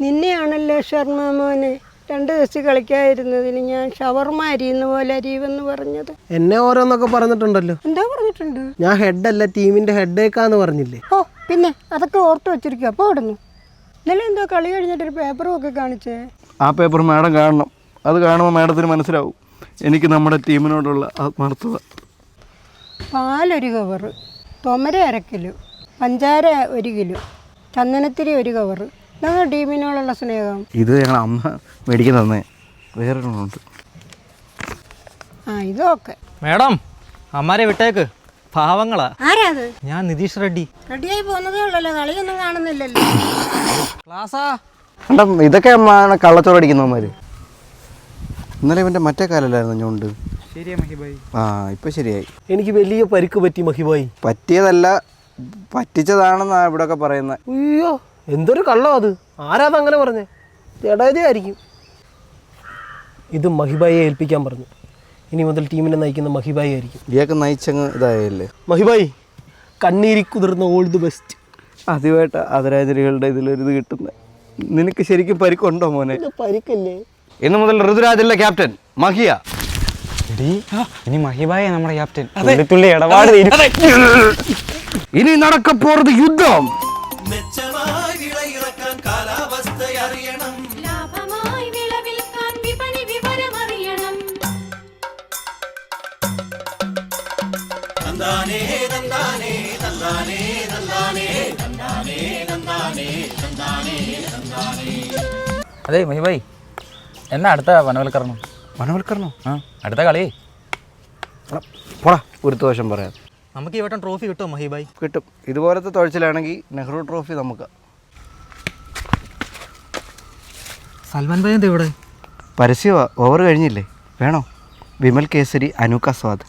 നിന്നെയാണല്ലോ ശർമ്മ മോനെ 2 ദിവസം കളിക്കാതിരുന്നതിന് ഞാൻ ഷവർമ അരിയുന്ന പോലെ അരിയുമെന്ന് പറഞ്ഞത്. എന്നെ ഓരോന്നൊക്കെ പറഞ്ഞിട്ടുണ്ടല്ലോ. എന്താ പറഞ്ഞിട്ടുണ്ട്? ഞാൻ ഹെഡല്ല, ടീമിന്റെ ഹെഡേക്കാന്ന് പറഞ്ഞില്ലേ? ഓ പിന്നെ അതൊക്കെ ഓർത്ത് വെച്ചിരിക്കും. അപ്പോൾ ഇടുന്നു. ഇന്നലെ എന്തോ കളി കഴിഞ്ഞിട്ടൊരു പേപ്പറും ഒക്കെ കാണിച്ചേ. ആ പേപ്പർ മാഡം കാണണം. അത് കാണുമ്പോൾ മാഡത്തിന് മനസ്സിലാവും എനിക്ക് നമ്മുടെ ടീമിനോടുള്ള ആത്മാർത്ഥത. പാലൊരു കവറ്, തൊമര 1/2 കിലോ, പഞ്ചാര 1 കിലോ, ചന്ദനത്തിരി 1 കവറ്. ഞങ്ങൾ ടീമിനോടുള്ള സ്നേഹം. ഇത് ഞങ്ങൾ അമ്മ മേടിക്കാൻ തന്നെ. വേറൊരെണ്ണമുണ്ട്. ആ ഇതൊക്കെ മേഡം അമ്മാരെ വിട്ടേക്ക്, പാവങ്ങളാ. ആരാ അത്? ഞാൻ നിതീഷ് റെഡ്ഡി. റെഡിയായി പോകുന്നതേ ഉള്ളല്ലോ, കളിയൊന്നും കാണുന്നില്ലല്ലോ. ക്ലാസ്സാ കണ്ട ഇതൊക്കെ അമ്മ കള്ളച്ചോറടിക്കുന്നവന്മാര്. ഇന്നലെ ഇവൻ്റെ മറ്റേ കാലല്ലായിരുന്നു ഞോണ്ട്. ശരിയാ മഹിബായി. ആ ഇപ്പം ശരിയായി. എനിക്ക് വലിയ പരിക്ക് പറ്റി മഹിബായി. പറ്റിയതല്ല, പറ്റിച്ചതാണെന്നാ ഇവിടെയൊക്കെ പറയുന്നത്. അയ്യോ എന്തൊരു കള്ളം അത്. ആരാത് അങ്ങനെ പറഞ്ഞേ? ജഡേജയായിരിക്കും. ഇത് മഹിബായിയെ ഏൽപ്പിക്കാൻ പറഞ്ഞു. ഇനി മുതൽ ടീമിനെ നയിക്കുന്ന മഹിബായി ആയിരിക്കും. ഇയാൾക്ക് നയിച്ചങ്ങ് ഇതായല്ലേ. മഹിബായി കണ്ണീരി കുതിർന്ന ഓൾ ദി ബെസ്റ്റ്. ആദ്യമായിട്ട് ആദരാഞ്ജലികളുടെ ഇതിലൊരിത് കിട്ടുന്നത്. നിനക്ക് ശരിക്കും പരിക്കുണ്ടോ മോനെ? പരിക്കല്ലേ? ഇന്ന് മുതൽ ഋതുരാജല്ല ക്യാപ്റ്റൻ മഹിയ. ഇനി മഹിബായ നമ്മുടെ ക്യാപ്റ്റൻ. തുള്ളി ഇടപാട് ഇനി നടക്കപ്പോறது യുദ്ധം. അതെ മഹിബായി, എന്നാ അടുത്ത വനവൽക്കരണം? വനവൽക്കരണോ? ആ അടുത്ത കളി. പോടാ ഒരു ദോഷം പറയാം. നമുക്ക് ഈ വട്ടം ട്രോഫി കിട്ടുമോ മഹിബായി? കിട്ടും. ഇതുപോലത്തെ തുഴച്ചിലാണെങ്കിൽ നെഹ്റു ട്രോഫി നമുക്ക്. സൽമാൻ ഭായ് എന്താ ഇവിടെ? പരസ്യമാ, ഓവർ കഴിഞ്ഞില്ലേ? വേണോ? വിമൽ കേസരി, അനൂക സ്വാദ്.